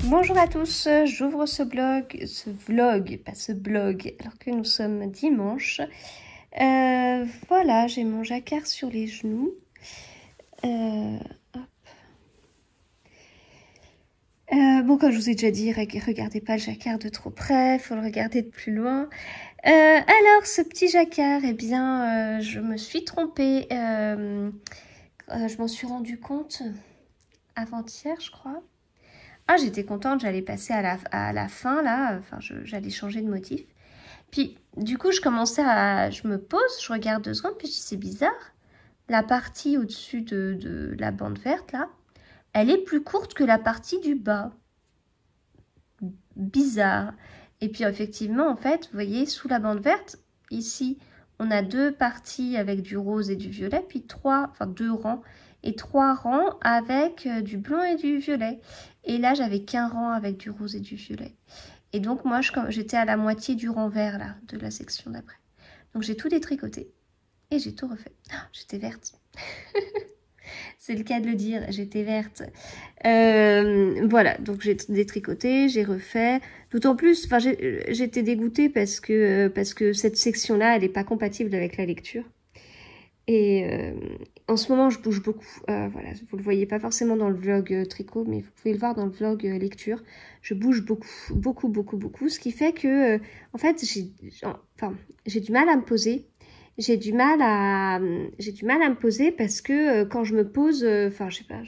Bonjour à tous, j'ouvre ce vlog, pas ce blog, alors que nous sommes dimanche. Voilà, j'ai mon jacquard sur les genoux. Hop. Bon, comme je vous ai déjà dit, regardez pas le jacquard de trop près, faut le regarder de plus loin. Alors, ce petit jacquard, eh bien, je me suis trompée. Je m'en suis rendu compte avant-hier, je crois. Ah, j'étais contente, j'allais passer à la fin, là, enfin, j'allais changer de motif. Puis, du coup, je me pose, je regarde 2 secondes, puis je dis, c'est bizarre. La partie au-dessus de la bande verte, là, elle est plus courte que la partie du bas. Bizarre. Et puis, effectivement, en fait, vous voyez, sous la bande verte, ici, on a 2 parties avec du rose et du violet, puis 2 rangs, et 3 rangs avec du blanc et du violet. Et là, j'avais qu'un rang avec du rose et du violet. Et donc, moi, j'étais à la moitié du rang vert, là, de la section d'après. Donc, j'ai tout détricoté. Et j'ai tout refait. Oh, j'étais verte. C'est le cas de le dire, j'étais verte. Voilà, donc j'ai détricoté, j'ai refait. D'autant plus, enfin, j'étais dégoûtée parce que cette section-là, elle n'est pas compatible avec la lecture. Et en ce moment, je bouge beaucoup. Voilà, vous le voyez pas forcément dans le vlog tricot, mais vous pouvez le voir dans le vlog lecture. Je bouge beaucoup. Ce qui fait que, en fait, j'ai du mal à me poser. J'ai du mal à me poser parce que quand je me pose, enfin, je sais pas,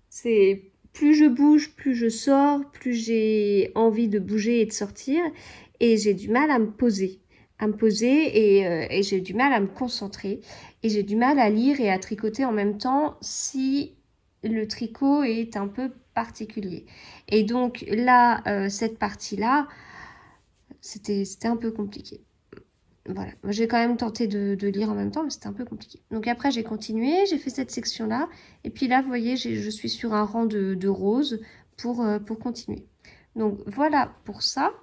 c'est plus je bouge, plus je sors, plus j'ai envie de bouger et de sortir, et j'ai du mal à me poser. Et j'ai du mal à me concentrer et j'ai du mal à lire et à tricoter en même temps si le tricot est un peu particulier. Et donc là, cette partie-là, c'était un peu compliqué. Voilà, j'ai quand même tenté de lire en même temps, mais c'était un peu compliqué. Donc après, j'ai continué, j'ai fait cette section-là. Et puis là, vous voyez, je suis sur un rang de roses pour continuer. Donc voilà pour ça.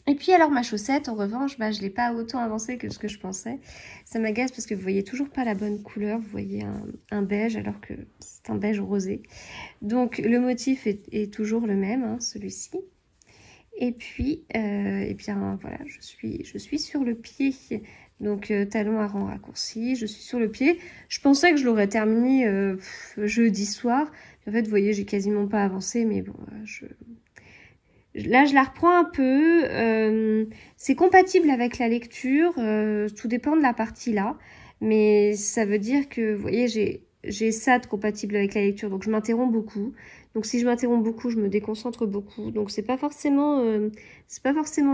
Et puis alors ma chaussette, en revanche, je l'ai pas autant avancée que ce que je pensais. Ça m'agace parce que vous voyez toujours pas la bonne couleur. Vous voyez un beige alors que c'est un beige rosé. Donc le motif est toujours le même, hein, celui-ci. Et puis, eh bien voilà, je suis sur le pied. Donc talon à rang raccourci, je suis sur le pied. Je pensais que je l'aurais terminé jeudi soir. En fait, vous voyez, j'ai quasiment pas avancé, mais bon, là, je la reprends un peu. C'est compatible avec la lecture, tout dépend de la partie là. Mais ça veut dire que, vous voyez, j'ai ça de compatible avec la lecture, donc je m'interromps beaucoup. Donc si je m'interromps beaucoup, je me déconcentre beaucoup. Donc c'est pas forcément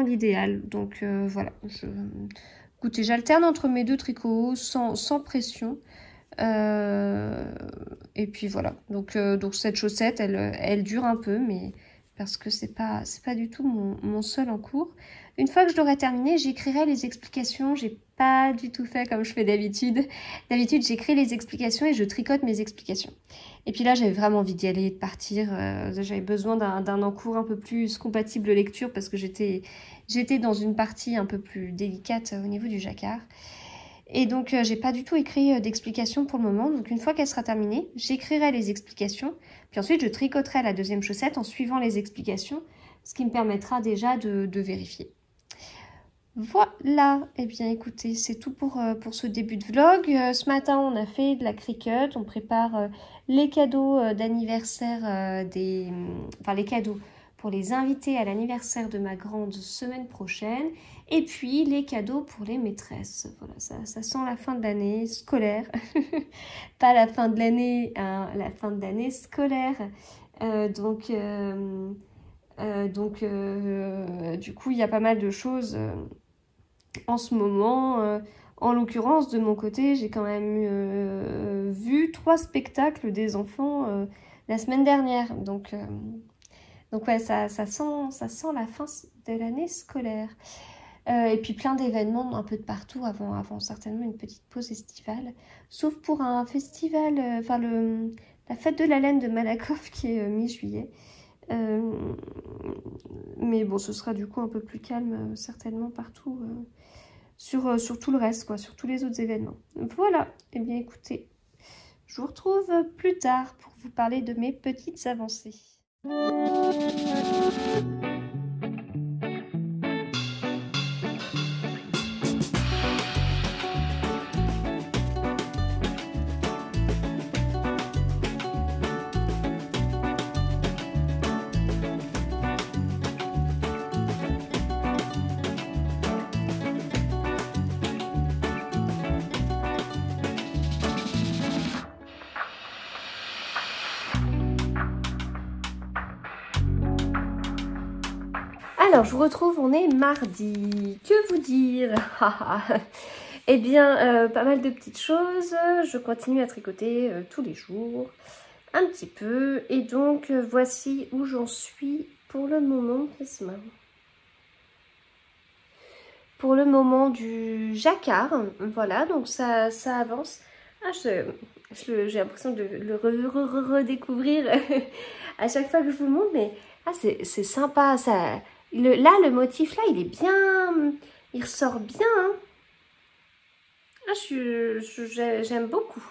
l'idéal. Donc voilà. Écoutez, j'alterne entre mes 2 tricots sans pression. Et puis voilà. Donc cette chaussette, elle dure un peu, mais parce que c'est pas du tout mon seul en cours. Une fois que je l'aurai terminé, j'écrirai les explications. J'ai pas du tout fait comme je fais d'habitude. D'habitude, j'écris les explications et je tricote mes explications. Et puis là, j'avais vraiment envie d'y aller et de partir. J'avais besoin d'un encours un peu plus compatible lecture parce que j'étais dans une partie un peu plus délicate au niveau du jacquard. Et donc, j'ai pas du tout écrit d'explications pour le moment. Donc, une fois qu'elle sera terminée, j'écrirai les explications. Puis ensuite, je tricoterai la 2e chaussette en suivant les explications, ce qui me permettra déjà de vérifier. Voilà, et bien écoutez, c'est tout pour ce début de vlog. Ce matin, on a fait de la cricut, on prépare les cadeaux d'anniversaire enfin les cadeaux pour les invités à l'anniversaire de ma grande semaine prochaine. Et puis les cadeaux pour les maîtresses. Voilà, ça sent la fin de l'année scolaire. Pas la fin de l'année, hein, la fin de l'année scolaire. Du coup, il y a pas mal de choses en ce moment. En l'occurrence, de mon côté, j'ai quand même vu 3 spectacles des enfants la semaine dernière. Donc ouais, ça sent la fin de l'année scolaire. Et puis plein d'événements un peu de partout avant certainement une petite pause estivale. Sauf pour un festival, la fête de la laine de Malakoff qui est mi-juillet. Mais bon, ce sera du coup un peu plus calme certainement partout sur tout le reste, quoi, sur tous les autres événements. Voilà, et bien écoutez, je vous retrouve plus tard pour vous parler de mes petites avancées. Alors, je vous retrouve, on est mardi. Que vous dire? Eh bien, pas mal de petites choses. Je continue à tricoter tous les jours, un petit peu. Et donc, voici où j'en suis pour le moment. Pour le moment du jacquard. Voilà, donc ça avance. Ah, j'ai l'impression de le redécouvrir à chaque fois que je vous le montre. Mais ah, c'est sympa, ça... Là, le motif, là, il est bien... Il ressort bien. Hein. Ah, j'aime beaucoup.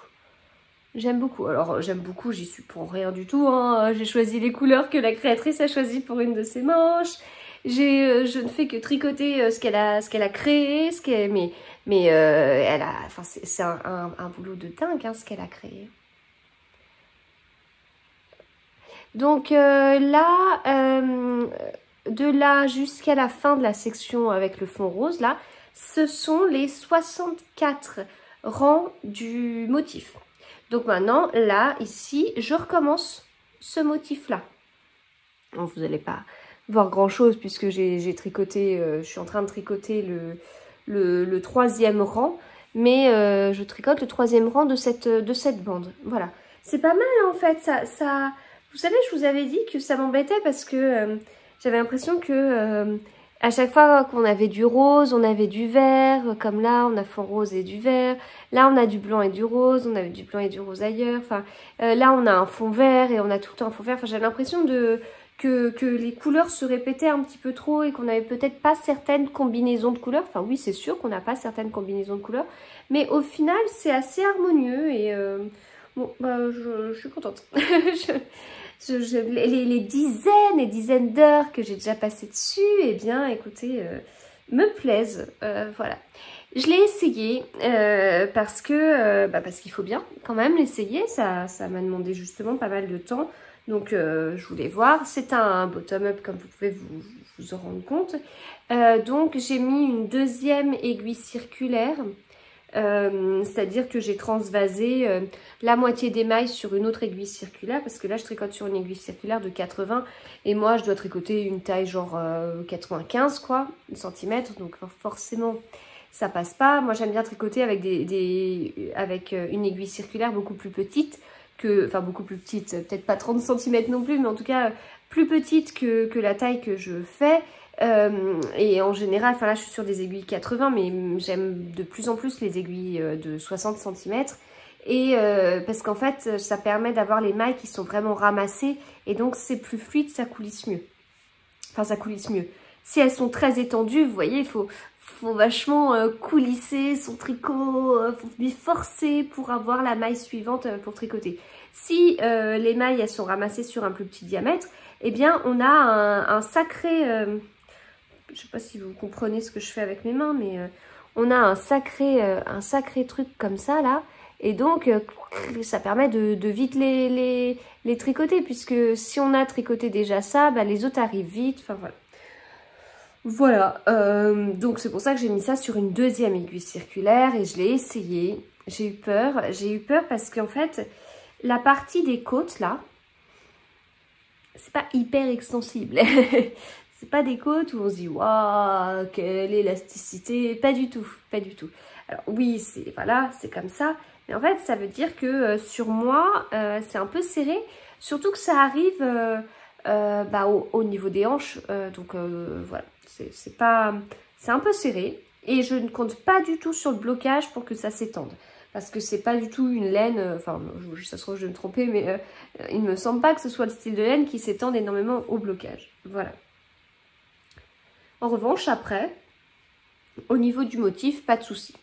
J'aime beaucoup. Alors, j'aime beaucoup, j'y suis pour rien du tout. Hein. J'ai choisi les couleurs que la créatrice a choisies pour une de ses manches. Je ne fais que tricoter ce qu'elle a créé. Mais elle a... Enfin, c'est un boulot de dingue, hein, ce qu'elle a créé. Donc, là... de là jusqu'à la fin de la section avec le fond rose, là, ce sont les 64 rangs du motif. Donc maintenant, là, ici, je recommence ce motif-là. Vous n'allez pas voir grand-chose puisque j'ai tricoté, je suis en train de tricoter le troisième rang, mais je tricote le troisième rang de cette bande. Voilà. C'est pas mal en fait, ça... Vous savez, je vous avais dit que ça m'embêtait parce que... j'avais l'impression que à chaque fois qu'on avait du rose, on avait du vert, comme là, on a fond rose et du vert. Là, on a du blanc et du rose, on avait du blanc et du rose ailleurs. Enfin, là, on a un fond vert et on a tout le temps un fond vert. Enfin, j'avais l'impression que les couleurs se répétaient un petit peu trop et qu'on n'avait peut-être pas certaines combinaisons de couleurs. Enfin, oui, c'est sûr qu'on n'a pas certaines combinaisons de couleurs. Mais au final, c'est assez harmonieux et bon, bah, je suis contente. Les dizaines et dizaines d'heures que j'ai déjà passées dessus, eh bien, écoutez, me plaisent. Voilà. Je l'ai essayé parce qu'il faut bien quand même l'essayer. Ça m'a demandé justement pas mal de temps. Donc, je voulais voir. C'est un bottom-up comme vous pouvez vous en rendre compte. Donc, j'ai mis une deuxième aiguille circulaire. C'est-à-dire que j'ai transvasé la moitié des mailles sur une autre aiguille circulaire parce que là je tricote sur une aiguille circulaire de 80 et moi je dois tricoter une taille genre 95 quoi, centimètres, donc forcément ça passe pas. Moi j'aime bien tricoter avec avec une aiguille circulaire beaucoup plus petite enfin beaucoup plus petite, peut-être pas 30 cm non plus, mais en tout cas plus petite que la taille que je fais. Et en général, enfin là je suis sur des aiguilles 80, mais j'aime de plus en plus les aiguilles de 60 cm. Et parce qu'en fait, ça permet d'avoir les mailles qui sont vraiment ramassées. Et donc c'est plus fluide, ça coulisse mieux. Enfin, ça coulisse mieux. Si elles sont très étendues, vous voyez, il faut vachement coulisser son tricot, faut lui forcer pour avoir la maille suivante pour tricoter. Si les mailles elles sont ramassées sur un plus petit diamètre, eh bien on a un sacré... je sais pas si vous comprenez ce que je fais avec mes mains, mais on a un sacré truc comme ça là. Et donc ça permet de vite les tricoter, puisque si on a tricoté déjà ça, bah, les autres arrivent vite. Enfin voilà. Voilà, donc c'est pour ça que j'ai mis ça sur une deuxième aiguille circulaire et je l'ai essayé. J'ai eu peur parce qu'en fait, la partie des côtes là, c'est pas hyper extensible. C'est pas des côtes où on se dit waouh, quelle élasticité, pas du tout, pas du tout. Alors oui, c'est comme ça, mais en fait ça veut dire que sur moi c'est un peu serré, surtout que ça arrive au niveau des hanches, donc voilà, c'est un peu serré et je ne compte pas du tout sur le blocage pour que ça s'étende. Parce que c'est pas du tout une laine, enfin, ça se trouve je vais me tromper, mais il me semble pas que ce soit le style de laine qui s'étende énormément au blocage. Voilà. En revanche, après, au niveau du motif, pas de souci.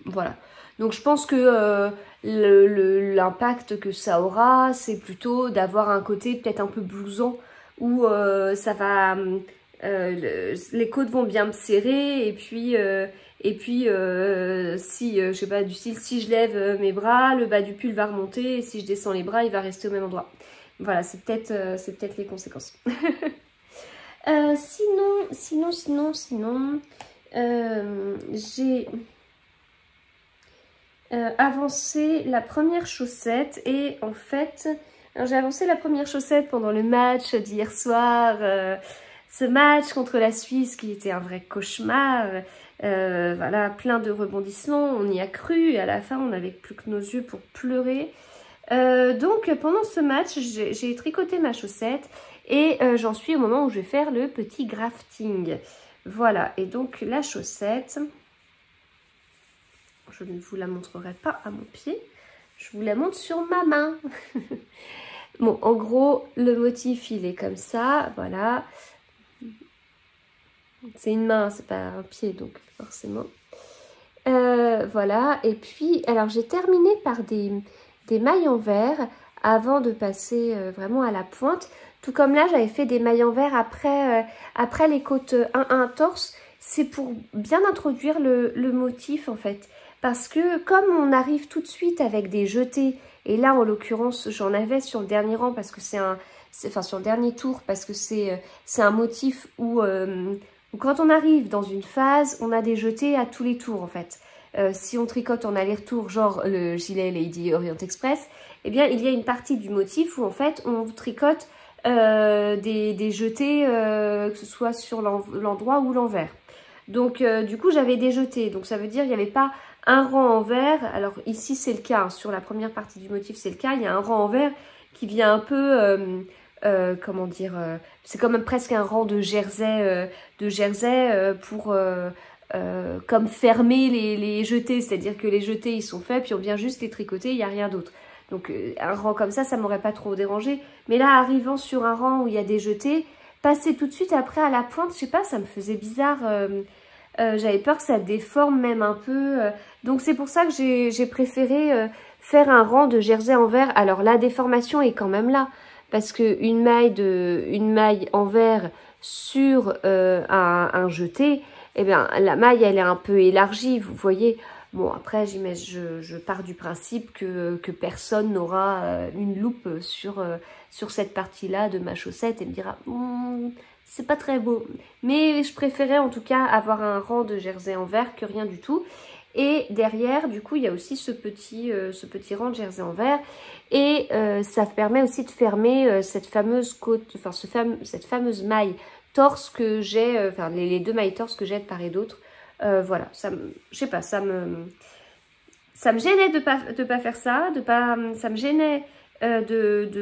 Voilà. Donc je pense que l'impact que ça aura, c'est plutôt d'avoir un côté peut-être un peu blousant où ça va, les côtes vont bien me serrer et puis si, je sais pas, du style, si je lève mes bras, le bas du pull va remonter et si je descends les bras, il va rester au même endroit. Voilà, c'est peut-être les conséquences. Sinon, j'ai avancé la première chaussette et en fait, j'ai avancé la première chaussette pendant le match d'hier soir, ce match contre la Suisse qui était un vrai cauchemar, voilà, plein de rebondissements, on y a cru et à la fin on n'avait plus que nos yeux pour pleurer. Donc pendant ce match, j'ai tricoté ma chaussette et j'en suis au moment où je vais faire le petit grafting. Voilà, et donc la chaussette, je ne vous la montrerai pas à mon pied, je vous la montre sur ma main. Bon, en gros, le motif, il est comme ça, voilà. C'est une main, c'est pas un pied, donc forcément. Voilà, et puis, alors j'ai terminé par des mailles en verre avant de passer vraiment à la pointe. Tout comme là, j'avais fait des mailles en verre après les côtes 1-1 torse. C'est pour bien introduire le motif en fait. Parce que comme on arrive tout de suite avec des jetés, et là en l'occurrence j'en avais sur le dernier rang parce que enfin sur le dernier tour parce que c'est un motif où quand on arrive dans une phase, on a des jetés à tous les tours en fait. Si on tricote en aller-retour, genre le gilet Lady Orient Express, eh bien il y a une partie du motif où en fait on tricote des jetés, que ce soit sur l'endroit ou l'envers. Donc du coup j'avais des jetés, donc ça veut dire il n'y avait pas un rang en vert. Alors ici c'est le cas, hein, sur la première partie du motif c'est le cas, il y a un rang en vert qui vient un peu, comment dire, c'est quand même presque un rang de jersey pour comme fermer les jetés, c'est-à-dire que les jetés ils sont faits puis on vient juste les tricoter, il n'y a rien d'autre. Donc un rang comme ça m'aurait pas trop dérangé. Mais là, arrivant sur un rang où il y a des jetés, passer tout de suite après à la pointe, je sais pas, ça me faisait bizarre. J'avais peur que ça déforme même un peu. Donc c'est pour ça que j'ai préféré faire un rang de jersey en verre. Alors la déformation est quand même là. Parce que une maille en verre sur un jeté, eh bien la maille elle est un peu élargie, vous voyez. Bon, après, je pars du principe que personne n'aura une loupe sur cette partie-là de ma chaussette et me dira c'est pas très beau. Mais je préférais en tout cas avoir un rang de jersey en verre que rien du tout. Et derrière, du coup, il y a aussi ce petit rang de jersey en verre. Et ça permet aussi de fermer cette fameuse côte, enfin cette fameuse maille torse que j'ai, enfin les deux mailles torse que j'ai de part et d'autre. Voilà, je sais pas, ça me gênait de pas faire ça, ça me gênait de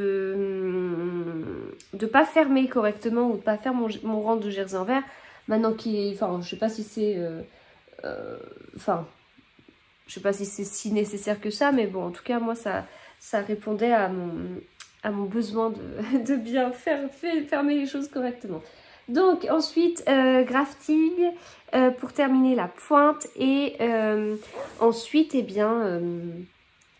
pas fermer correctement ou de pas faire mon rang de jersey en verre. Maintenant enfin, je sais pas si c'est, enfin, je sais pas si c'est si nécessaire que ça, mais bon, en tout cas, moi, ça répondait à mon besoin de bien fermer les choses correctement. Donc ensuite grafting pour terminer la pointe et ensuite eh bien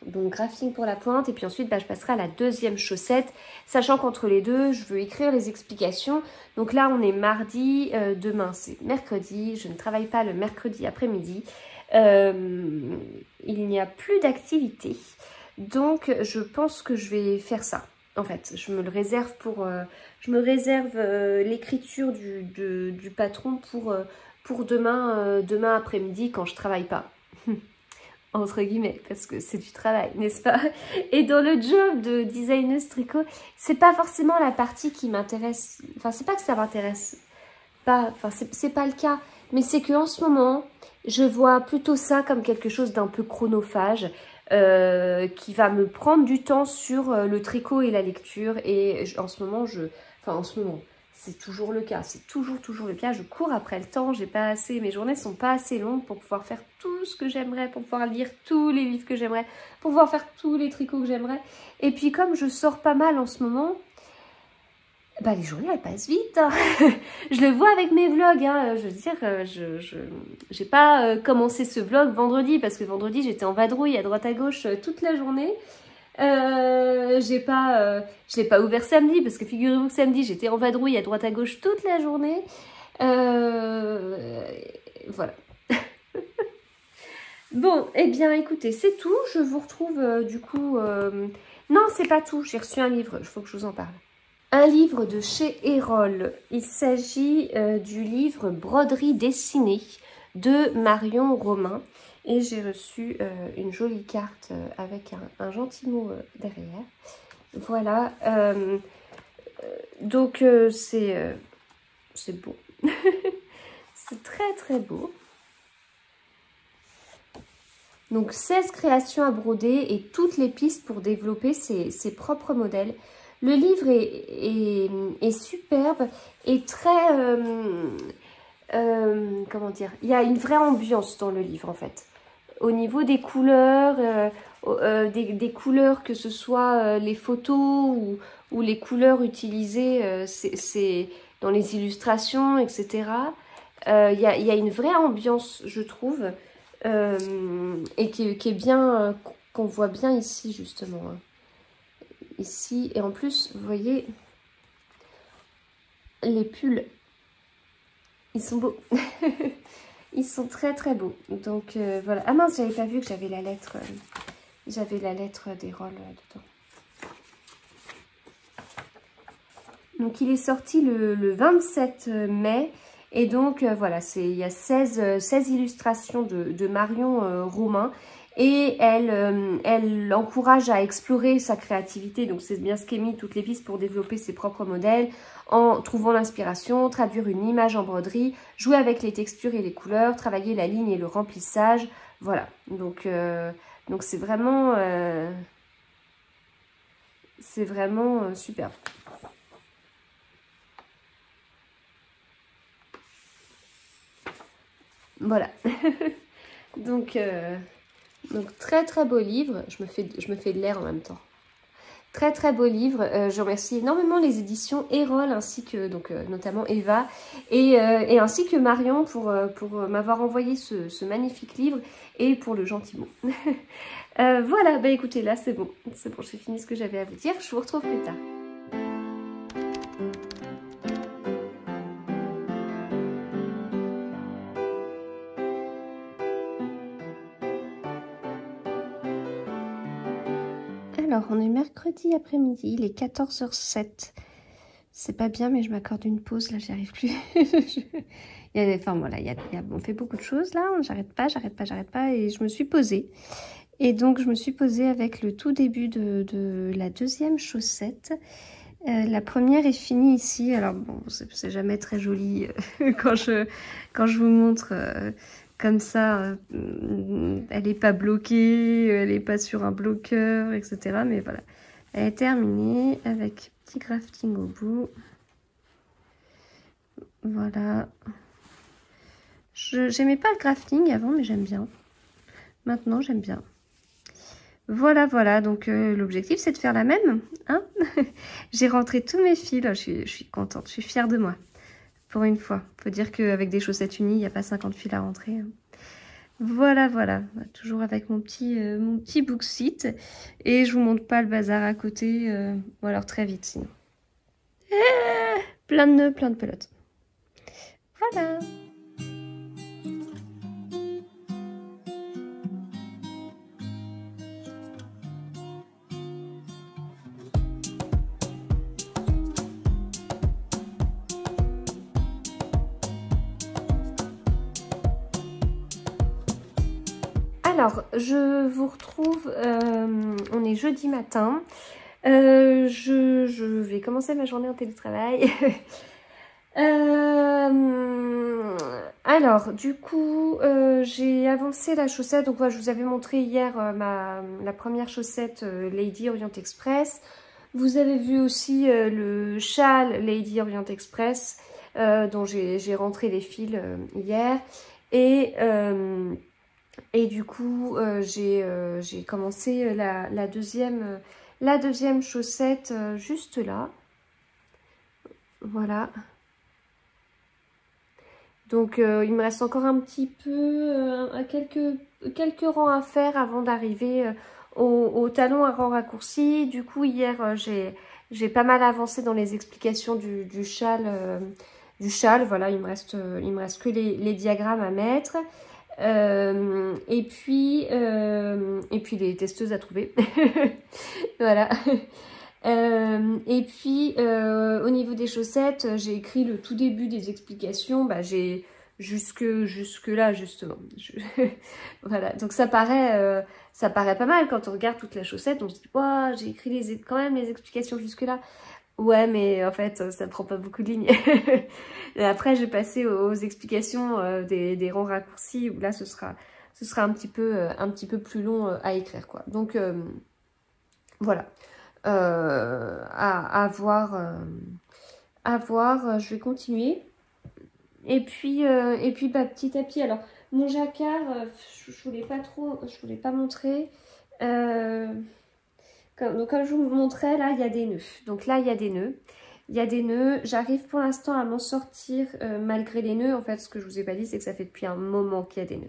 donc grafting pour la pointe et puis ensuite je passerai à la deuxième chaussette, sachant qu'entre les deux je veux écrire les explications. Donc là on est mardi, demain c'est mercredi, je ne travaille pas le mercredi après-midi, il n'y a plus d'activité, donc je pense que je vais faire ça. En fait, je me le réserve pour, l'écriture du patron pour demain, demain après-midi quand je travaille pas. Entre guillemets, parce que c'est du travail, n'est-ce pas? Et dans le job de designeuse tricot, c'est pas forcément la partie qui m'intéresse. Enfin, c'est pas que ça m'intéresse pas, enfin, c'est pas le cas. Mais c'est qu'en ce moment, je vois plutôt ça comme quelque chose d'un peu chronophage. Qui va me prendre du temps sur le tricot et la lecture. Et en ce moment, c'est toujours le cas. C'est toujours le cas. Je cours après le temps. Mes journées sont pas assez longues pour pouvoir faire tout ce que j'aimerais, pour pouvoir lire tous les livres que j'aimerais, pour pouvoir faire tous les tricots que j'aimerais. Et puis comme je sors pas mal en ce moment, bah les journées elles passent vite, hein. Je le vois avec mes vlogs, hein. Je veux dire, j'ai pas commencé ce vlog vendredi parce que vendredi j'étais en vadrouille à droite à gauche toute la journée. Je l'ai pas ouvert samedi parce que figurez-vous que samedi j'étais en vadrouille à droite à gauche toute la journée. Voilà. Bon, eh bien écoutez, c'est tout. Je vous retrouve du coup... Non, c'est pas tout. J'ai reçu un livre, il faut que je vous en parle. Un livre de chez Erol. Il s'agit du livre Broderie dessinée de Marion Romain. Et j'ai reçu une jolie carte avec un gentil mot derrière. Voilà. Donc c'est beau. C'est très très beau. Donc 16 créations à broder et toutes les pistes pour développer ses propres modèles. Le livre est superbe et très... comment dire? Il y a une vraie ambiance dans le livre en fait. Au niveau des couleurs, des couleurs, que ce soit les photos ou les couleurs utilisées c'est dans les illustrations, etc. Il y a une vraie ambiance, je trouve, et qui est bien, qu'on voit bien ici, justement. Hein. Ici, et en plus, vous voyez, les pulls, ils sont beaux. Ils sont très très beaux. Donc voilà. Ah mince, j'avais pas vu que j'avais la lettre d'Erol dedans. Donc il est sorti le 27 mai. Et donc voilà, il y a 16 illustrations de Marion Romain. Et elle encourage à explorer sa créativité. Donc c'est bien ce qu'est mis, toutes les pistes pour développer ses propres modèles, en trouvant l'inspiration, traduire une image en broderie, jouer avec les textures et les couleurs, travailler la ligne et le remplissage. Voilà, donc c'est vraiment superbe. Voilà. donc très très beau livre. Je me fais de l'air en même temps. Très très beau livre. Je remercie énormément les éditions Erol ainsi que notamment Eva et ainsi que Marion pour m'avoir envoyé ce magnifique livre et pour le gentil mot. Voilà, bah écoutez, là c'est bon, j'ai fini ce que j'avais à vous dire. Je vous retrouve plus tard. Alors, on est mercredi après-midi, il est 14h07. C'est pas bien, mais je m'accorde une pause, là, j'y arrive plus. Enfin, voilà, on fait beaucoup de choses, là, j'arrête pas, et je me suis posée. Et donc, je me suis posée avec le tout début de la deuxième chaussette. La première est finie ici. Alors, bon, c'est jamais très joli quand je vous montre... comme ça, elle n'est pas bloquée, elle n'est pas sur un bloqueur, etc. Mais voilà, elle est terminée avec petit crafting au bout. Voilà. J'aimais pas le crafting avant, mais j'aime bien. Maintenant, j'aime bien. Voilà, voilà. Donc, l'objectif, c'est de faire la même. Hein. J'ai rentré tous mes fils. Je suis contente, je suis fière de moi. Pour une fois. Faut dire qu'avec des chaussettes unies, il n'y a pas 50 fils à rentrer. Hein. Voilà, voilà. Toujours avec mon petit Booksite. Et je vous montre pas le bazar à côté. Ou alors très vite, sinon. Plein de nœuds, plein de pelotes. Voilà. Alors, je vous retrouve, on est jeudi matin, je vais commencer ma journée en télétravail. Alors, du coup, j'ai avancé la chaussette, donc voilà, je vous avais montré hier la première chaussette Lady Orient Express. Vous avez vu aussi le châle Lady Orient Express, dont j'ai rentré les fils hier. Et du coup, j'ai commencé la deuxième chaussette juste là. Voilà. Donc, il me reste encore un petit peu, quelques rangs à faire avant d'arriver au talon à rang raccourci. Du coup, hier, j'ai pas mal avancé dans les explications du châle. Voilà, il me reste que les diagrammes à mettre. Et puis les testeuses à trouver. Voilà. Et puis au niveau des chaussettes, j'ai écrit le tout début des explications. Bah, j'ai jusque là justement. Voilà. Donc ça paraît pas mal quand on regarde toute la chaussette. On se dit, wow, j'ai écrit quand même les explications jusque là. Ouais, mais en fait, ça prend pas beaucoup de lignes. Et après, je vais passer aux explications des rangs raccourcis, où là, ce sera un petit peu plus long à écrire, quoi. Donc, voilà. À voir. Je vais continuer. Et puis bah, petit à petit, alors, mon jacquard, je voulais pas montrer. Donc, comme je vous montrais, là, il y a des nœuds. Donc là, il y a des nœuds. J'arrive pour l'instant à m'en sortir malgré les nœuds. En fait, ce que je vous ai pas dit, c'est que ça fait depuis un moment qu'il y a des nœuds.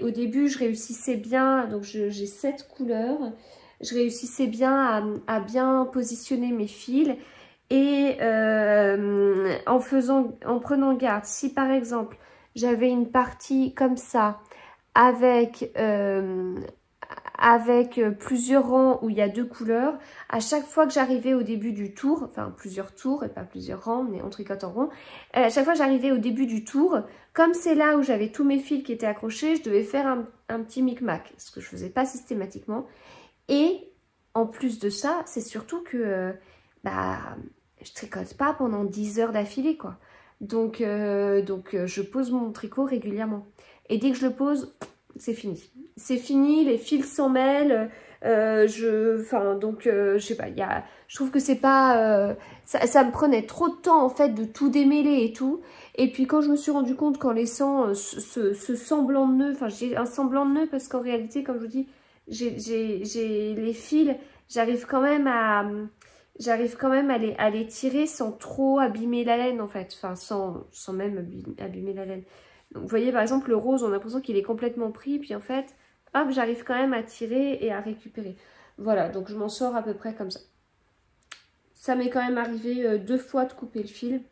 Au début, je réussissais bien. Donc, j'ai 7 couleurs. Je réussissais bien à bien positionner mes fils. Et en prenant garde, si par exemple, j'avais une partie comme ça, avec plusieurs rangs où il y a 2 couleurs. À chaque fois que j'arrivais au début du tour, enfin plusieurs tours et pas plusieurs rangs, mais on tricote en rond. À chaque fois que j'arrivais au début du tour, comme c'est là où j'avais tous mes fils qui étaient accrochés, je devais faire un petit micmac, ce que je faisais pas systématiquement. Et en plus de ça, c'est surtout que je tricote pas pendant 10 heures d'affilée, quoi. Donc je pose mon tricot régulièrement. Et dès que je le pose, c'est fini. C'est fini, les fils s'en mêlent. Je sais pas, je trouve que c'est pas... ça me prenait trop de temps, en fait, de tout démêler et tout. Et puis, quand je me suis rendu compte qu'en laissant ce semblant de nœud, enfin, j'ai un semblant de nœud parce qu'en réalité, comme je vous dis, j'ai les fils, j'arrive quand même à les tirer sans trop abîmer la laine, en fait. Enfin, sans même abîmer la laine. Donc, vous voyez, par exemple, le rose, on a l'impression qu'il est complètement pris. Puis, en fait, hop, j'arrive quand même à tirer et à récupérer. Voilà, donc je m'en sors à peu près comme ça. Ça m'est quand même arrivé 2 fois de couper le fil.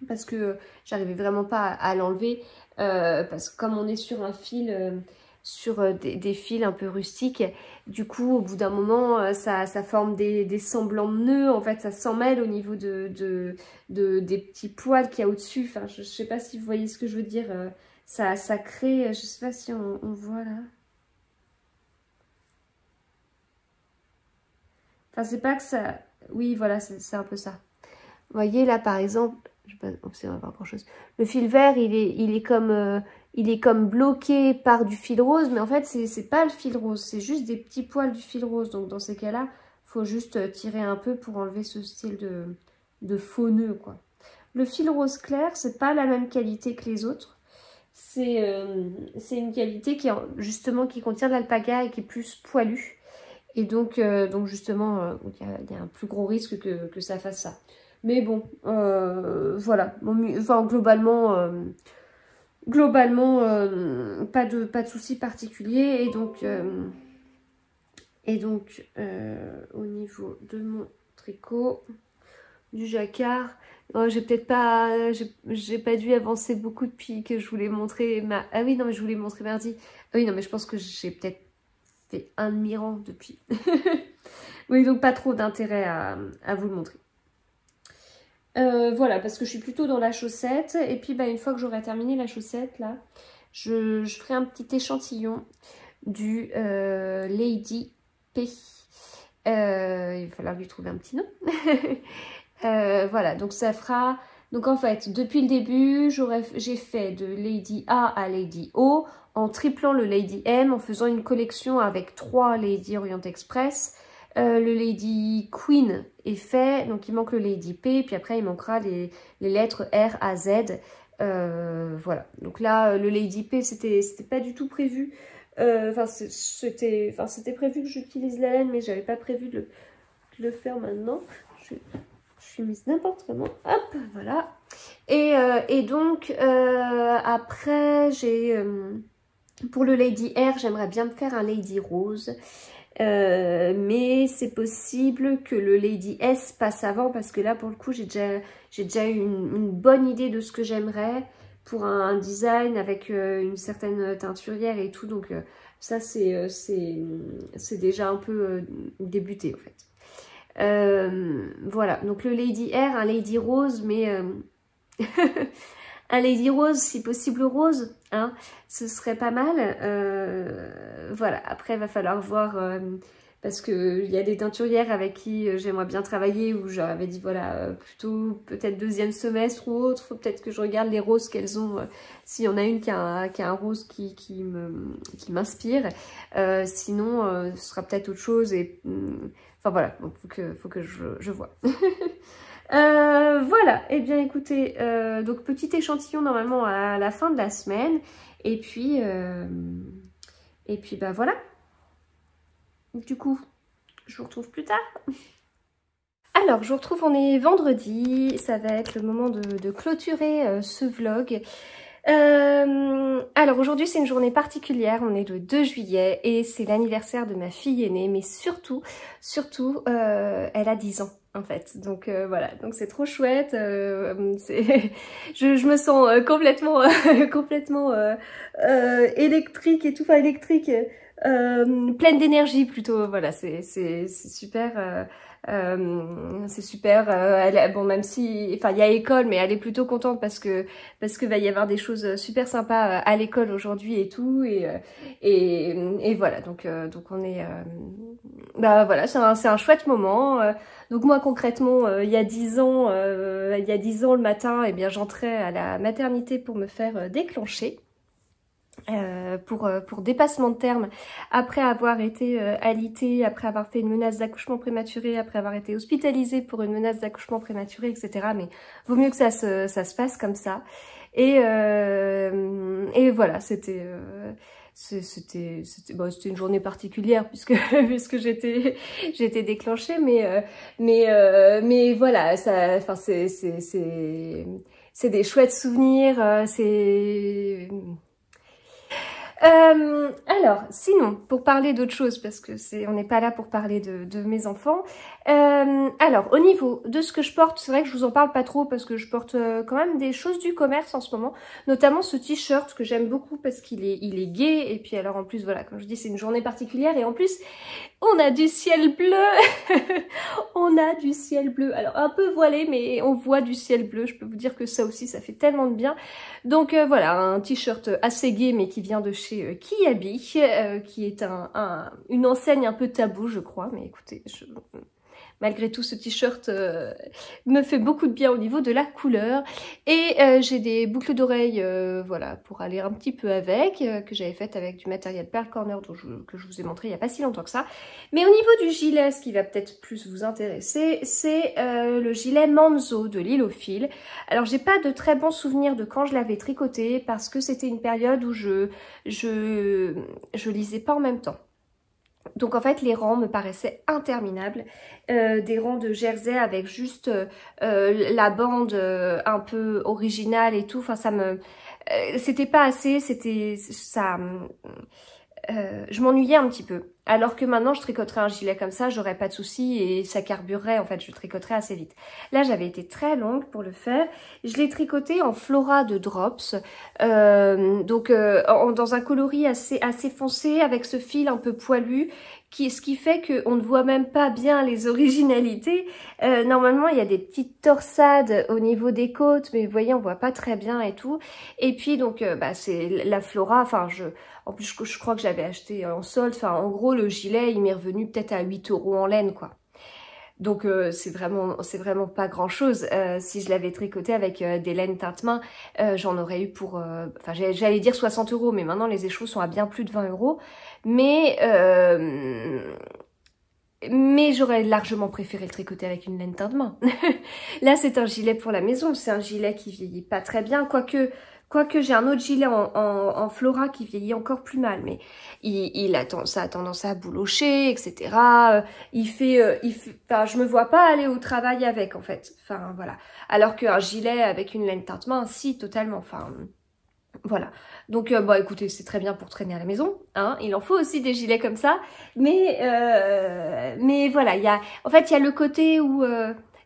Parce que j'arrivais vraiment pas à l'enlever. Parce que comme on est sur un fil... sur des fils un peu rustiques. Du coup, au bout d'un moment, ça forme des semblants de nœuds. En fait, ça s'en mêle au niveau des petits poils qu'il y a au-dessus. Enfin, je ne sais pas si vous voyez ce que je veux dire. Ça crée... Je ne sais pas si on voit là. Enfin, c'est pas que ça... Oui, voilà, c'est un peu ça. Vous voyez, là, par exemple... Je ne sais pas si on va voir grand-chose. Le fil vert, il est comme bloqué par du fil rose, mais en fait, c'est pas le fil rose, c'est juste des petits poils du fil rose. Donc, dans ces cas-là, il faut juste tirer un peu pour enlever ce style de faux nœud, quoi. Le fil rose clair, c'est pas la même qualité que les autres. C'est une qualité justement qui contient de l'alpaga et qui est plus poilue. Et donc justement, il y a un plus gros risque que ça fasse ça. Mais bon, voilà. Enfin, globalement, pas de soucis particuliers. Et donc, au niveau de mon tricot, du jacquard, j'ai peut-être pas, j'ai pas dû avancer beaucoup depuis que je voulais montrer Ah oui, non, mais je voulais montrer mardi. Ah oui, non, mais je pense que j'ai peut-être fait un demi-rang depuis. Oui, donc pas trop d'intérêt à vous le montrer. Voilà, parce que je suis plutôt dans la chaussette. Et puis, bah, une fois que j'aurai terminé la chaussette, là, je ferai un petit échantillon du Lady P. Il va falloir lui trouver un petit nom. Voilà, donc ça fera... Donc en fait, depuis le début, j'ai fait de Lady A à Lady O en triplant le Lady M, en faisant une collection avec 3 Lady Orient Express. Le Lady Queen est fait, donc il manque le Lady P, puis après il manquera les lettres R à Z. Voilà, donc là le Lady P c'était pas du tout prévu. Enfin c'était prévu que j'utilise la laine, mais j'avais pas prévu de le faire maintenant. Je suis mise n'importe comment. Hop, voilà. Et donc après j'ai Pour le Lady R, j'aimerais bien me faire un Lady Rose. Mais c'est possible que le Lady S passe avant parce que là pour le coup j'ai déjà une bonne idée de ce que j'aimerais pour un design avec une certaine teinturière et tout, donc ça c'est déjà un peu débuté en fait. Voilà, donc le Lady R, un Lady Rose, mais un Lady Rose, si possible rose, hein, ce serait pas mal. Voilà, après il va falloir voir, parce qu'il y a des teinturières avec qui j'aimerais bien travailler, où j'avais dit voilà, plutôt peut-être deuxième semestre ou autre, faut peut-être que je regarde les roses qu'elles ont, s'il y en a une qui a un rose qui m'inspire, sinon ce sera peut-être autre chose, et enfin voilà, donc faut que je vois. Voilà, et bien écoutez, donc petit échantillon normalement à la fin de la semaine, et puis bah voilà. Du coup, je vous retrouve plus tard. Alors, je vous retrouve, on est vendredi, ça va être le moment de clôturer ce vlog. Alors aujourd'hui c'est une journée particulière, on est le 2 juillet et c'est l'anniversaire de ma fille aînée, mais surtout elle a 10 ans en fait, donc voilà, donc c'est trop chouette, je me sens complètement électrique et tout, enfin électrique, pleine d'énergie plutôt, voilà, c'est super. C'est super, bon même si, enfin il y a école, mais elle est plutôt contente parce que va y avoir des choses super sympas à l'école aujourd'hui et tout, et voilà, donc on est, bah voilà, c'est un chouette moment. Donc moi concrètement, il y a 10 ans, le matin, eh bien j'entrais à la maternité pour me faire déclencher. Pour dépassement de terme, après avoir été alitée, après avoir fait une menace d'accouchement prématuré, après avoir été hospitalisée pour une menace d'accouchement prématuré, etc. Mais vaut mieux que ça se passe comme ça. Et voilà, c'était une journée particulière puisque j'étais déclenchée, mais voilà, ça, enfin c'est des chouettes souvenirs, alors, sinon, pour parler d'autre chose, parce que on n'est pas là pour parler de mes enfants. Alors, au niveau de ce que je porte, c'est vrai que je vous en parle pas trop parce que je porte quand même des choses du commerce en ce moment, notamment ce t-shirt que j'aime beaucoup parce qu'il est gai, et puis alors en plus, voilà, comme je dis, c'est une journée particulière, et en plus, on a du ciel bleu. On a du ciel bleu, alors un peu voilé, mais on voit du ciel bleu. Je peux vous dire que ça aussi, ça fait tellement de bien. Donc voilà, un t-shirt assez gai, mais qui vient de chez Kiabi, qui est une enseigne un peu tabou, je crois. Mais écoutez, malgré tout, ce t-shirt me fait beaucoup de bien au niveau de la couleur. Et j'ai des boucles d'oreilles, voilà, pour aller un petit peu avec, que j'avais faites avec du matériel Pearl Corner que je vous ai montré il n'y a pas si longtemps que ça. Mais au niveau du gilet, ce qui va peut-être plus vous intéresser, c'est le gilet Manzo de Lilofil. Alors, j'ai pas de très bons souvenirs de quand je l'avais tricoté, parce que c'était une période où je lisais pas en même temps. Donc en fait les rangs me paraissaient interminables, des rangs de jersey avec juste la bande un peu originale et tout, enfin ça me... c'était pas assez, je m'ennuyais un petit peu. Alors que maintenant, je tricoterais un gilet comme ça, j'aurais pas de soucis et ça carburerait, en fait, je tricoterais assez vite. Là, j'avais été très longue pour le faire. Je l'ai tricoté en Flora de Drops, dans un coloris assez foncé, avec ce fil un peu poilu, ce qui fait qu'on ne voit même pas bien les originalités. Normalement, il y a des petites torsades au niveau des côtes, mais vous voyez, on voit pas très bien et tout. Et puis, donc, c'est la Flora, enfin, en plus, je crois que j'avais acheté en solde. Enfin, en gros, le gilet, il m'est revenu peut-être à 8 € en laine, quoi. Donc, c'est vraiment pas grand-chose. Si je l'avais tricoté avec des laines teinte-main, j'en aurais eu pour... Enfin, j'allais dire 60 €, mais maintenant, les échos sont à bien plus de 20 €. Mais j'aurais largement préféré le tricoter avec une laine teinte-main. Là, c'est un gilet pour la maison. C'est un gilet qui vieillit pas très bien, Quoique j'ai un autre gilet en Flora qui vieillit encore plus mal, mais ça a tendance à boulocher, etc. Enfin, je me vois pas aller au travail avec, en fait. Enfin, voilà. Alors qu'un gilet avec une laine teinte-main, si, totalement. Enfin, Voilà, donc bah écoutez, c'est très bien pour traîner à la maison, hein. Il en faut aussi des gilets comme ça, mais voilà, en fait il y a le côté où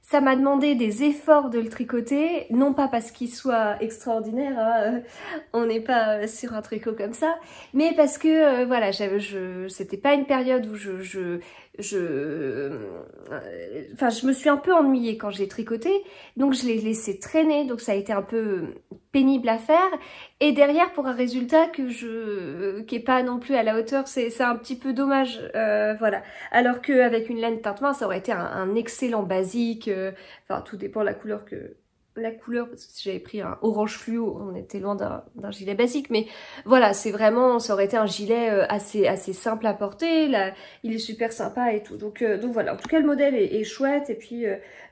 ça m'a demandé des efforts de le tricoter, non pas parce qu'il soit extraordinaire, hein, on n'est pas sur un tricot comme ça, mais parce que voilà, c'était pas une période où enfin je me suis un peu ennuyée quand j'ai tricoté, donc je l'ai laissé traîner, donc ça a été un peu pénible à faire, et derrière pour un résultat qui est pas non plus à la hauteur, c'est un petit peu dommage, voilà. Alors qu'avec une laine teinte main, ça aurait été un excellent basique, enfin tout dépend de la couleur parce que si j'avais pris un orange fluo, on était loin d'un gilet basique, mais voilà, c'est vraiment, ça aurait été un gilet assez simple à porter, là, il est super sympa et tout, donc voilà, en tout cas le modèle est chouette, et puis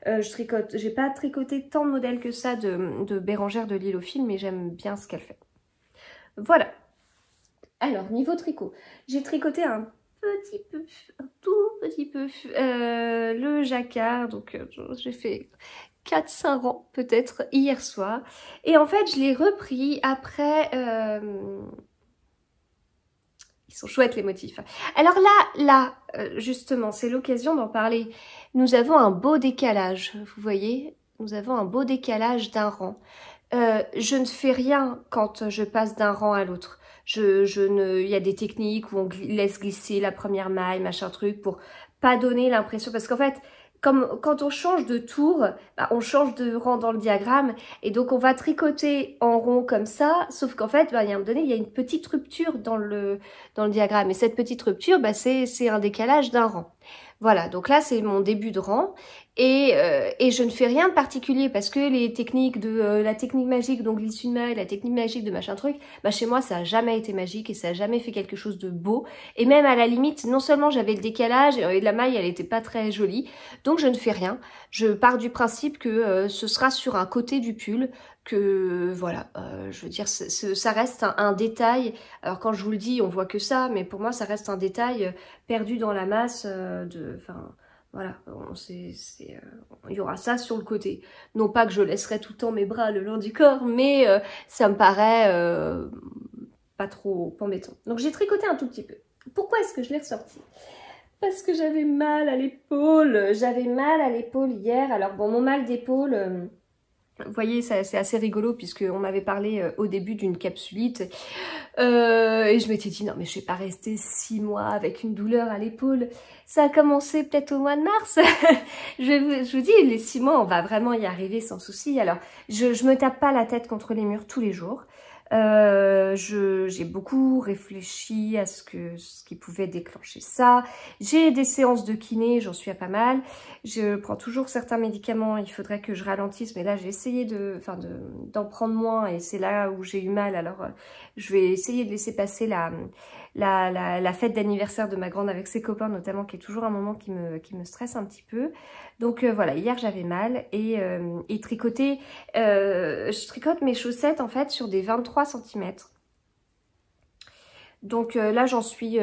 j'ai pas tricoté tant de modèles que ça de Bérengère de l'Île aux Fils, mais j'aime bien ce qu'elle fait. Voilà. Alors, niveau tricot, j'ai tricoté un tout petit peu, le jacquard, donc j'ai fait 4-5 rangs peut-être hier soir, et en fait je l'ai repris après, ils sont chouettes les motifs. Alors là, justement, c'est l'occasion d'en parler, nous avons un beau décalage, vous voyez, nous avons un beau décalage d'un rang. Je ne fais rien quand je passe d'un rang à l'autre. Il y a des techniques où on laisse glisser la première maille, machin truc, pour pas donner l'impression, parce qu'en fait, quand on change de tour, bah, on change de rang dans le diagramme, et donc on va tricoter en rond comme ça, sauf qu'en fait, bah, il y a un moment donné, il y a une petite rupture dans le diagramme, et cette petite rupture, bah, c'est un décalage d'un rang. Voilà, donc là c'est mon début de rang, et je ne fais rien de particulier, parce que les techniques la technique magique, donc glisse une maille, la technique magique de machin truc, bah chez moi ça a jamais été magique, et ça a jamais fait quelque chose de beau, et même à la limite, non seulement j'avais le décalage, et la maille elle était pas très jolie, donc je ne fais rien, je pars du principe que ce sera sur un côté du pull, que voilà, je veux dire, ça reste un détail. Alors quand je vous le dis, on voit que ça, mais pour moi ça reste un détail perdu dans la masse, enfin voilà, il y aura ça sur le côté. Non pas que je laisserai tout le temps mes bras le long du corps, mais ça me paraît pas trop embêtant. Donc j'ai tricoté un tout petit peu. Pourquoi est-ce que je l'ai ressorti? Parce que j'avais mal à l'épaule. J'avais mal à l'épaule hier. Alors bon, mon mal d'épaule... vous voyez, c'est assez rigolo, puisqu'on m'avait parlé au début d'une capsulite, et je m'étais dit non mais je vais pas rester 6 mois avec une douleur à l'épaule. Ça a commencé peut-être au mois de mars. je vous dis, les 6 mois on va vraiment y arriver sans souci. Alors je me tape pas la tête contre les murs tous les jours. J'ai beaucoup réfléchi à ce qui pouvait déclencher ça. J'ai des séances de kiné, j'en suis à pas mal. Je prends toujours certains médicaments, il faudrait que je ralentisse, mais là j'ai essayé d'en prendre moins, et c'est là où j'ai eu mal. Alors je vais essayer de laisser passer la fête d'anniversaire de ma grande avec ses copains notamment, qui est toujours un moment qui me stresse un petit peu. Donc voilà, hier j'avais mal, et tricoter, je tricote mes chaussettes en fait sur des 23 cm. Donc là j'en suis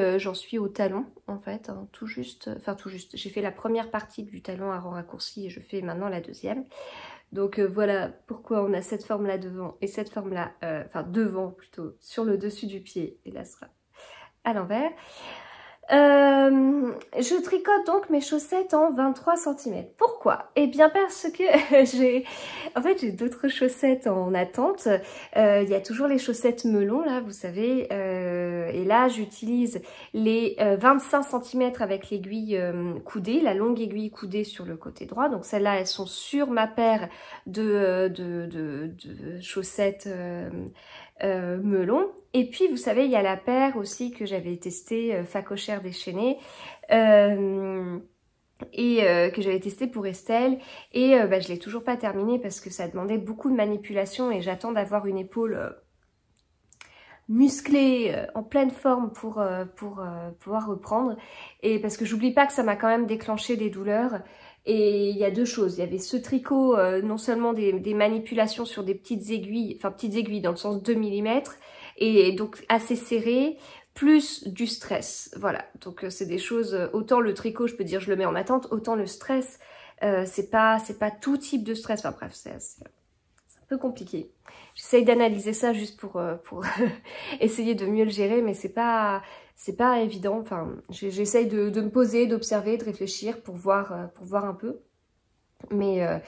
au talon en fait, hein, tout juste, j'ai fait la première partie du talon à rang raccourci, et je fais maintenant la deuxième. Donc voilà pourquoi on a cette forme là devant, et cette forme là, enfin devant plutôt, sur le dessus du pied, et là ce sera à l'envers. Je tricote donc mes chaussettes en 23 cm. Pourquoi? Eh bien parce que j'ai d'autres chaussettes en attente. Il y a toujours les chaussettes melon là, vous savez, et là j'utilise les 25 cm avec l'aiguille coudée, la longue aiguille coudée sur le côté droit. Donc celles-là elles sont sur ma paire de chaussettes melon. Et puis vous savez, il y a la paire aussi que j'avais testée, facochère déchaînée, que j'avais testé pour Estelle, et je l'ai toujours pas terminée parce que ça demandait beaucoup de manipulation, et j'attends d'avoir une épaule musclée, en pleine forme pour pouvoir reprendre, et parce que j'oublie pas que ça m'a quand même déclenché des douleurs. Et il y a deux choses, il y avait ce tricot, non seulement des manipulations sur des petites aiguilles dans le sens 2 mm, et donc assez serré, plus du stress, voilà. Donc c'est des choses, autant le tricot je peux dire je le mets en attente, autant le stress, c'est pas tout type de stress, enfin bref, c'est un peu compliqué. J'essaye d'analyser ça juste pour essayer de mieux le gérer, mais c'est pas évident. Enfin, j'essaye de me poser, d'observer, de réfléchir pour voir un peu. Mais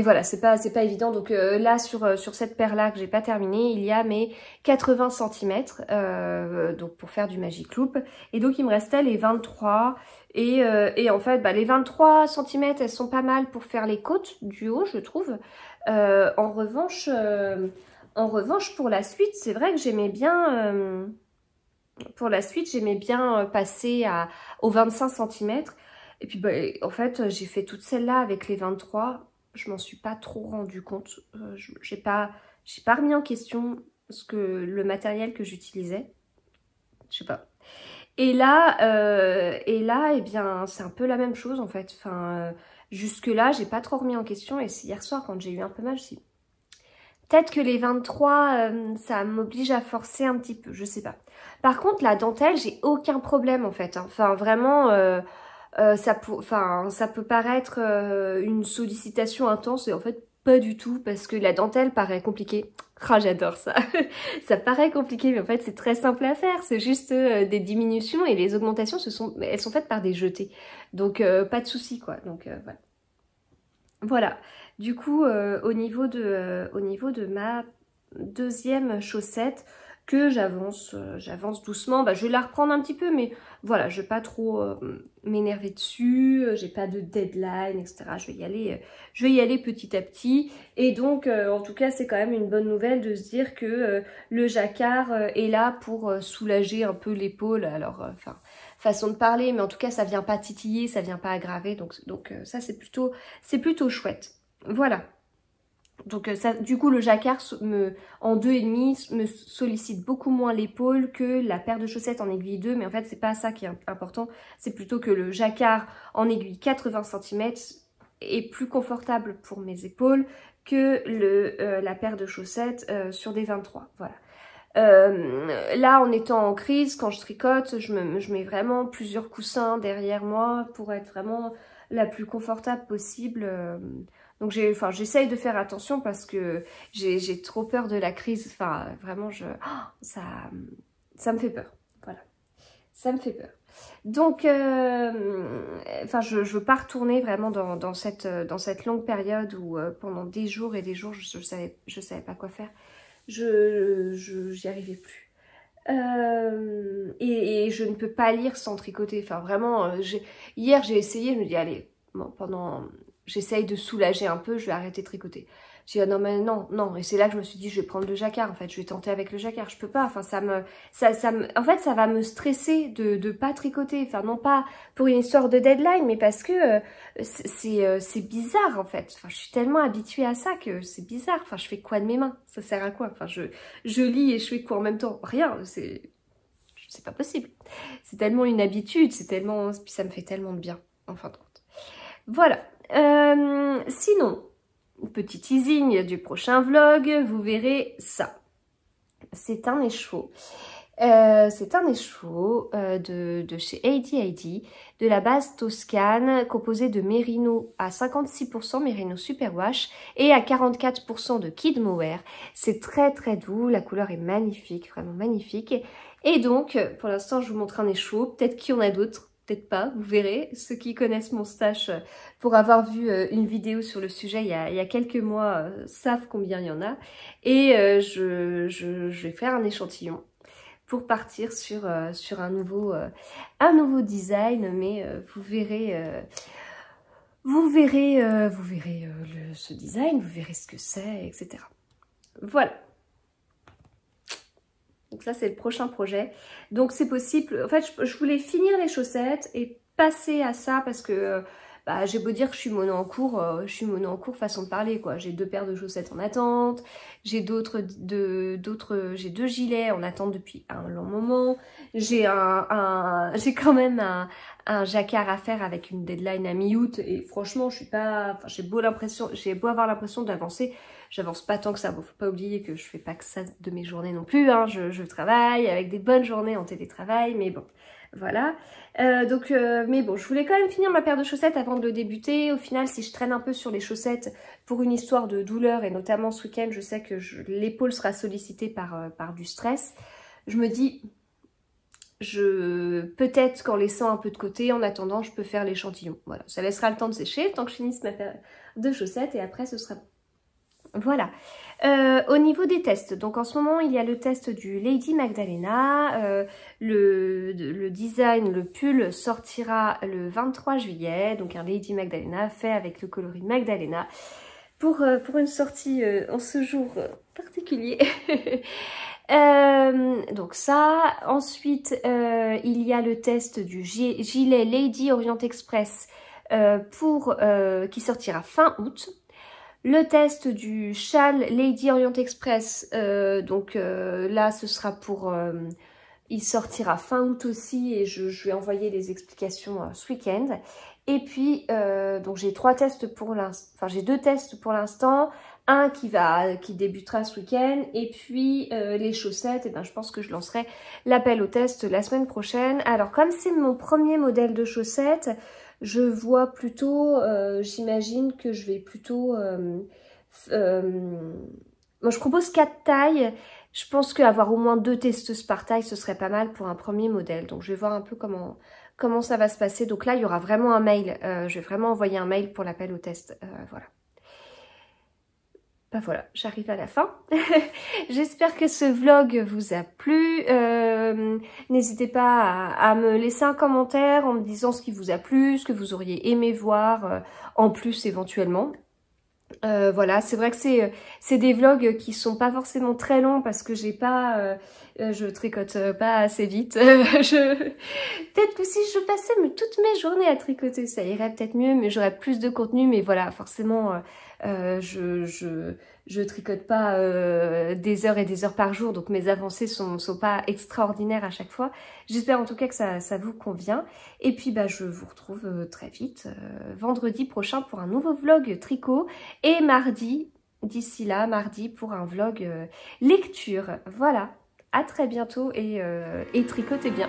voilà, c'est pas évident. Donc là, sur cette paire-là que j'ai pas terminée, il y a mes 80 cm donc pour faire du Magic Loop. Et donc, il me restait les 23. Et en fait, les 23 cm, elles sont pas mal pour faire les côtes du haut, je trouve. En revanche, pour la suite, c'est vrai que j'aimais bien... pour la suite, j'aimais bien passer aux 25 cm. Et puis, en fait, j'ai fait toutes celles-là avec les 23. Je m'en suis pas trop rendu compte. J'ai pas remis en question le matériel que j'utilisais. Je sais pas. Et là, eh bien, c'est un peu la même chose, en fait. Enfin, jusque-là, j'ai pas trop remis en question. Et c'est hier soir, quand j'ai eu un peu mal, je me suis dit, peut-être que les 23, ça m'oblige à forcer un petit peu. Je sais pas. Par contre, la dentelle, j'ai aucun problème, en fait. Enfin, vraiment... ça peut paraître une sollicitation intense et en fait pas du tout parce que la dentelle paraît compliquée. Ah, j'adore ça. Ça paraît compliqué mais en fait c'est très simple à faire. C'est juste des diminutions et les augmentations elles sont faites par des jetés. Donc pas de souci quoi. Donc voilà. Voilà. Du coup au niveau de ma deuxième chaussette que j'avance doucement. Je vais la reprendre un petit peu, mais voilà, je vais pas trop m'énerver dessus, j'ai pas de deadline, etc. Je vais y aller petit à petit. Et donc, en tout cas, c'est quand même une bonne nouvelle de se dire que le jacquard est là pour soulager un peu l'épaule. Alors, façon de parler, mais en tout cas, ça vient pas titiller, ça vient pas aggraver. Donc ça, c'est plutôt chouette. Voilà. Donc du coup le jacquard en 2,5 me sollicite beaucoup moins l'épaule que la paire de chaussettes en aiguille 2, mais en fait c'est pas ça qui est important, c'est plutôt que le jacquard en aiguille 80 cm est plus confortable pour mes épaules que la paire de chaussettes sur des 23, voilà. Là en étant en crise, quand je tricote, je mets vraiment plusieurs coussins derrière moi pour être vraiment la plus confortable possible. Donc j'essaye de faire attention parce que j'ai trop peur de la crise. Enfin, vraiment, ça me fait peur. Voilà, ça me fait peur. Donc, je veux pas retourner vraiment dans cette longue période où pendant des jours et des jours, je savais pas quoi faire. J'y arrivais plus. Et je ne peux pas lire sans tricoter. Enfin, vraiment, hier, j'ai essayé, je me dis, allez, bon, j'essaye de soulager un peu, je vais arrêter de tricoter. J'ai dit, ah non, mais non. Et c'est là que je me suis dit, je vais prendre le jacquard, en fait. Je vais tenter avec le jacquard. Je peux pas. Enfin, en fait, ça va me stresser de pas tricoter. Enfin, non pas pour une histoire de deadline, mais parce que c'est bizarre, en fait. Enfin, je suis tellement habituée à ça que c'est bizarre. Enfin, je fais quoi de mes mains? Ça sert à quoi? Enfin, je lis et je fais quoi en même temps? Rien. C'est pas possible. C'est tellement une habitude. Puis ça me fait tellement de bien, en fin de compte. Voilà. Sinon, petit teasing du prochain vlog, vous verrez ça. C'est un écheveau. C'est un écheveau de chez AD&AD, de la base Toscane, composé de mérino à 56%, mérino superwash, et à 44% de kid mohair. C'est très très doux, la couleur est magnifique, vraiment magnifique. Et donc, pour l'instant, je vous montre un écheveau, peut-être qu'il y en a d'autres. Peut-être pas, vous verrez. Ceux qui connaissent mon stash pour avoir vu une vidéo sur le sujet il y a quelques mois savent combien il y en a. Et je vais faire un échantillon pour partir sur un nouveau design. Mais vous verrez ce design, vous verrez ce que c'est, etc. Voilà. Donc ça, c'est le prochain projet. Donc c'est possible. En fait, je voulais finir les chaussettes et passer à ça parce que j'ai beau dire que je suis mono en cours façon de parler quoi. J'ai 2 paires de chaussettes en attente. J'ai j'ai 2 gilets en attente depuis un long moment. J'ai quand même un jacquard à faire avec une deadline à mi-août et franchement, je suis pas. Enfin, j'ai beau avoir l'impression d'avancer. J'avance pas tant que ça. Bon, faut pas oublier que je fais pas que ça de mes journées non plus. Hein. Je travaille avec des bonnes journées en télétravail, mais bon, Voilà. Mais bon, je voulais quand même finir ma paire de chaussettes avant de le débuter. Au final, si je traîne un peu sur les chaussettes pour une histoire de douleur, et notamment ce week-end, je sais que l'épaule sera sollicitée par du stress. Je me dis, peut-être qu'en laissant un peu de côté, en attendant, je peux faire l'échantillon. Voilà, ça laissera le temps de sécher, tant que je finisse ma paire de chaussettes, et après, ce sera bon. Voilà. Au niveau des tests, donc en ce moment il y a le test du Lady Magdalena, le design, le pull sortira le 23 juillet, donc un Lady Magdalena fait avec le coloris Magdalena pour une sortie en ce jour particulier. Donc ça, ensuite il y a le test du gilet Lady Orient Express qui sortira fin août. Le test du châle Lady Orient Express, là ce sera il sortira fin août aussi et je vais envoyer les explications ce week-end. Et puis donc j'ai 3 tests pour l'instant, enfin j'ai 2 tests pour l'instant, un qui débutera ce week-end et puis les chaussettes, et ben je pense que je lancerai l'appel au test la semaine prochaine. Alors comme c'est mon premier modèle de chaussettes, je vois plutôt, j'imagine que je vais plutôt... moi, je propose 4 tailles. Je pense qu'avoir au moins 2 testeuses par taille, ce serait pas mal pour un premier modèle. Donc, je vais voir un peu comment ça va se passer. Donc là, il y aura vraiment un mail. Je vais vraiment envoyer un mail pour l'appel au test. Voilà. Ben voilà, j'arrive à la fin. J'espère que ce vlog vous a plu. N'hésitez pas à me laisser un commentaire en me disant ce qui vous a plu, ce que vous auriez aimé voir en plus éventuellement. Voilà, c'est vrai que c'est des vlogs qui sont pas forcément très longs parce que je tricote pas assez vite. Peut-être que si je passais toutes mes journées à tricoter, ça irait peut-être mieux, mais j'aurais plus de contenu. Mais voilà, forcément, je tricote pas des heures et des heures par jour, donc mes avancées sont pas extraordinaires à chaque fois. J'espère en tout cas que ça vous convient. Et puis bah je vous retrouve très vite vendredi prochain pour un nouveau vlog tricot et mardi, d'ici là, mardi pour un vlog lecture. Voilà, à très bientôt et tricotez bien.